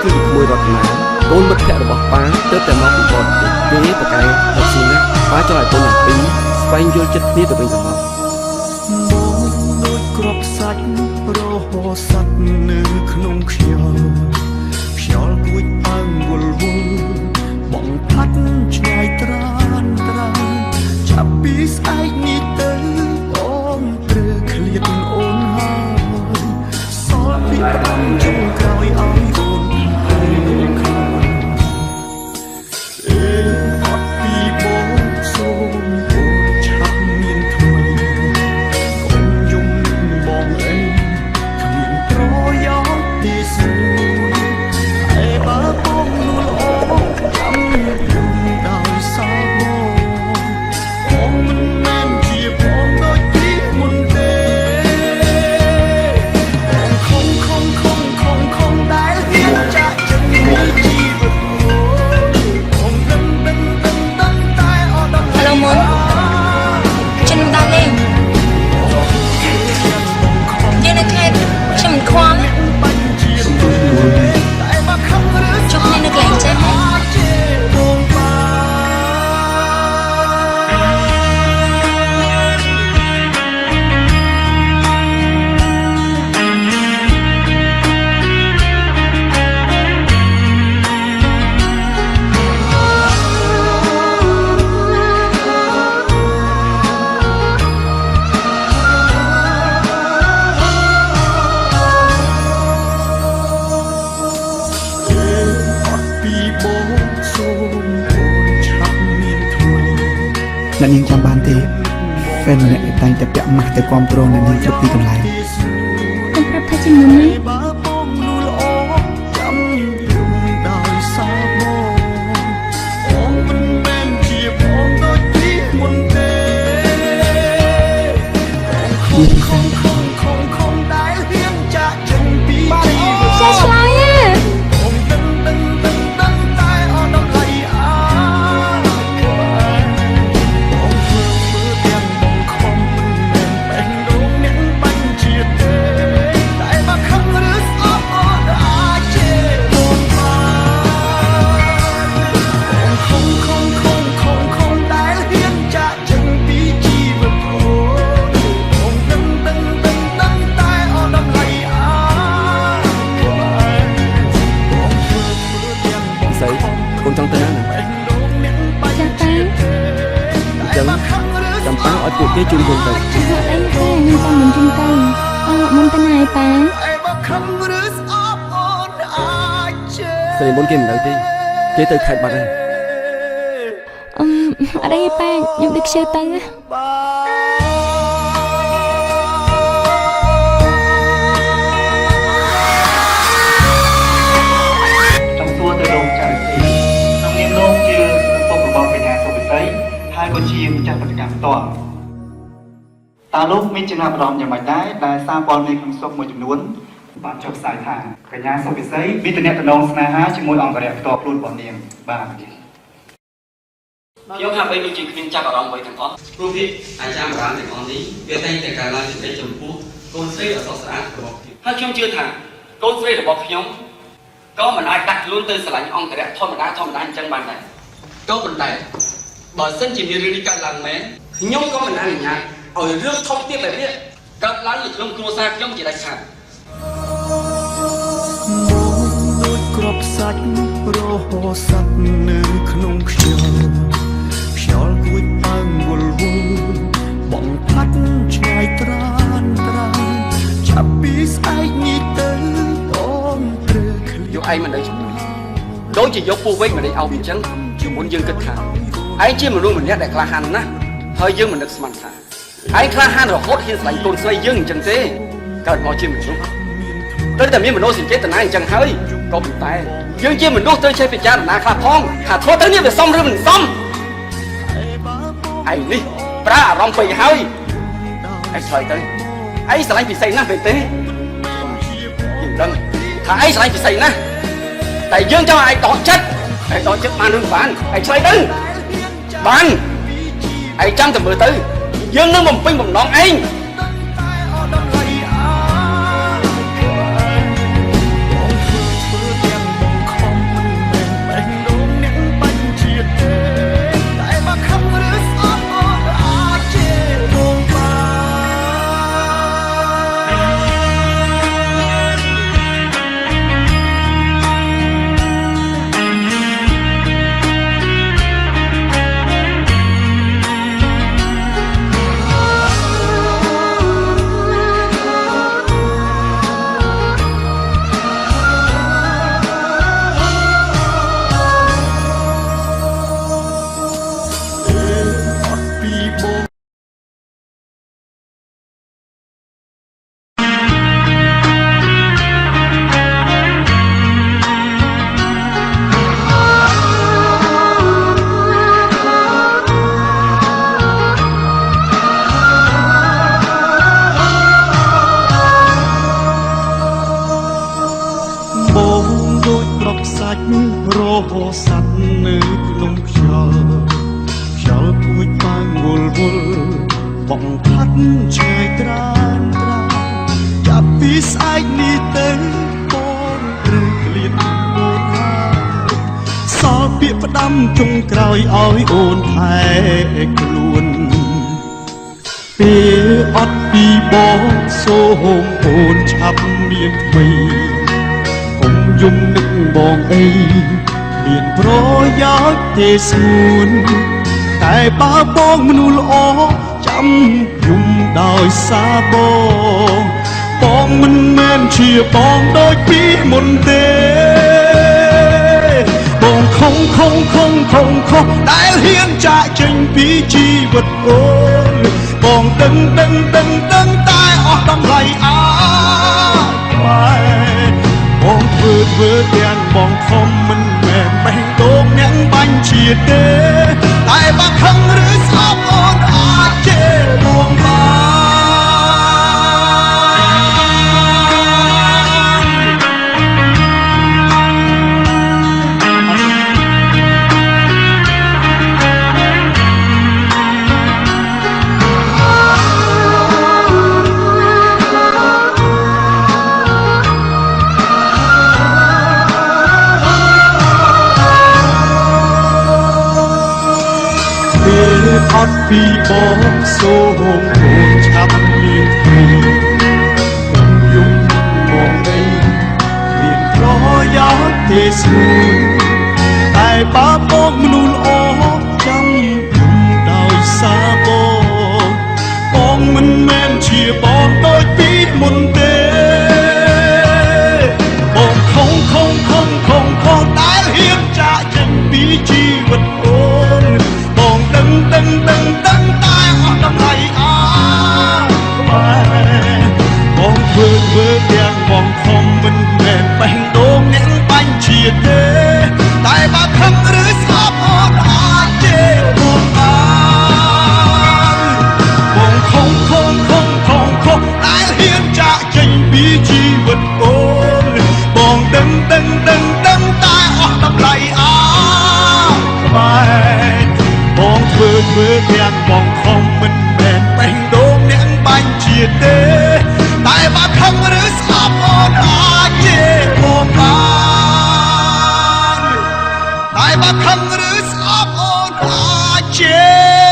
គឺក្មួយរតនាកូនមិត្តភក្តិរបស់ប៉ាទើបតែមកពីបរទេសពេលប្រកែហត់ស៊ីណាប៉ាចង់ឲ្យកូនទាំងពីរស្វែងយល់ចិត្តគ្នាទៅវិញទៅមកដូចគ្រាប់សាច់រហូតសាច់នៅក្នុងខ្យល់គួចអើងវល់វល់បងផាត់ឆ្ងាយត្រានត្រាំចាប់ពីស្អែកនេះទៅបងត្រូវឃ្លាតអូនហើយសល់ពីបងចុងក្រោយឲ្យអូនអត់ពីបងសូមអូនឆាប់មានថ្មីកុំយំបងអីគ្មានប្រយោជន៍ទីស្រួលបើបងនួលអូចាំយំដោយសារបងមិនមែនជាបងដូចពីមុនទេបងខំដែលហ៊ានចាក់ចិត្តពីជីវិតបងដឹងតែអត់ដល់ឡូមុនខ្ញុំមិនដល់លេងយើងនៅខេត្តខ្ញុំមិនខ្វល់ចុះគ្នានៅកន្លែងចាស់អ្នកនាងចាំបានទេហ្វេនម្នាក់តែងតែពាក់ម៉ាស់ទៅគ្រប់គ្រងអ្នកនាងគ្រប់ទីកន្លែងកុំប្រាប់ថាជំនុំនេះបើបងនួលអូចាំយំដោយសារបងមិនមែនជាបងដូចពីមុនទេខំដែលហ៊ានចាក់ចេញពីជីវិតចេះឆ្លើយបងដឹងតែអត់ដល់ឡៃអាកូនចង់ទៅណាចាំប៉ាចាំប៉ាឲ្យពួកគេជូនកូនទៅអីទេខ្ញុំចាំមិនជុំទៅមុនទៅណាប៉ាស្រីមុនគេមិននៅទេគេទៅខេត្តបាត់ហើយអត់អីប៉ាខ្ញុំដឹកខ្ជិលទៅហើយក៏ជាម្ចាស់បដកម្មផ្ទាល់តើលោកមានចំណាប់អារម្មណ៍យ៉ាងម៉េចដែរដែលសារព័ត៌មានក្នុងស្រុកមួយចំនួនបានចុះផ្សាយថាកញ្ញាសុវិស័យមានទំនាក់ទំនងស្នេហាជាមួយអង្គរៈផ្ទាល់ខ្លួនរបស់នាងបាទខ្ញុំហាក់បីដូចជាគ្មានចាប់អារម្មណ៍អ្វីទាំងអស់ព្រោះវាអាចារ្យបុរាណទាំងអស់នេះវាតែងតែការឡើងសេចក្តីចំពោះកូនស្រីដ៏ស្រស់ស្អាតរបស់ខ្ញុំហើយខ្ញុំជឿថាកូនស្រីរបស់ខ្ញុំក៏មិនអាចដាក់ខ្លួនទៅស្រឡាញ់អង្គរៈធម្មតាអញ្ចឹងបានដែរក៏ប៉ុន្តែបើសិនជាមានរឿងនេះកើតឡើងមែនខ្ញុំក៏មិនអនុញ្ញាតឲ្យរឿងធំទៀតបែបនេះកើតឡើងនៅក្នុងគ្រួសារខ្ញុំជាដាច់ខាតដូចគ្រាប់សាច់រហូតសាច់នៅក្នុងខ្យល់គួចអើងវល់វល់បងផាត់ឆ្ងាយត្រានចាប់ពីស្អែកនេះទៅបងត្រូវឃ្លាតយកឯងមិនដឹងជាមួយដូចជាយកពស់វិញមិនដេញអោបអញ្ចឹងជាមុនយើងគិតថាឯងជាមនុស្សម្នាក់ដែលក្លាហានណាស់ហើយយើងមិននឹកស្មានថាឯងក្លាហានរហូតហ៊ានស្លាញ់កូនស្រីយើងអញ្ចឹងទេកើតមកជាមនុស្សត្រូវតែមានមនោសញ្ចេតនាអញ្ចឹងហើយក៏ប៉ុន្តែយើងជាមនុស្សត្រូវចេះពិចារណាខ្លះផងថាធ្វើទៅនេះវាសមឬមិនសមឯងនេះប្រើអារម្មណ៍ពេកហើយឯងឆ្លើយទៅឯងស្រឡាញ់ពិសីណាស់មែនទេយើងដឹងថាឯងស្រឡាញ់ពិសីណាស់តែយើងចង់ឲ្យឯងដកចិត្តបានឬបានឯងឆ្លើយទៅបានឯងចាំតែមើលទៅយើងនឹងបំពេញបំណងឯង ប់សាច់រហូតសัตว์នៅក្នុងខ្យល់គួចបាងវល់វល់បងផាត់ឆ្ងាយត្រានត្រាចាប់ពីស្អែកនេះទៅបងត្រូវក្លៀនអូនហើយសល់ពាក្យផ្ដាំចុងក្រោយឲ្យអូនថែខ្លួនពេលអត់ពីបងសូមអូនឆាប់មានថ្មីកុំយំនឹកបងអីមានប្រយោជន៍ទេស្ងួនតែបើបងមនុស្សល្អចាំយំដោយសារបងមិនមែនជាបងដូចពីមុនទេបងខំដែលហ៊ានចាកចេញពីជីវិតអូនបងដឹងតែអស់តម្លៃអើបងធ្វើទាំងបងខំមិនមែនបេះដូងអ្នកបាញ់ជាទេតែបើខឹងឬស្អប់អូនអាចជេរបងបានអត់ពីបងសូមអូនឆាប់មានទីកុំយំបងអីមានប្រយោជន៍ទេស្ងួនតែបើបងមនុស្សល្អចាំយំដោយសារបងមិនមែនជាបងដូចពីមុនទេបងខំដែលហ៊ានចាកចេញពីជីវិតអូនបងដឹងតែអស់តម្លៃអើបងធ្វើទាំងបងខំមិនមែនបេះដូងអ្នកបាញ់ជាទេតែបើខឹងឬស្អប់អូនអាចជេរបងបានបងខំដែលហ៊ានចាកចេញពីជីវិតអូនបងដឹងតែអស់តម្លៃអើបងធ្វើទាំងបងខំមិនមែនបេះដូងអ្នកបាញ់ជាទេតែបើខឹងឬស្អប់អូនអាចជេរបងបានតែបើខឹងឬស្អប់អូនអាចជេរ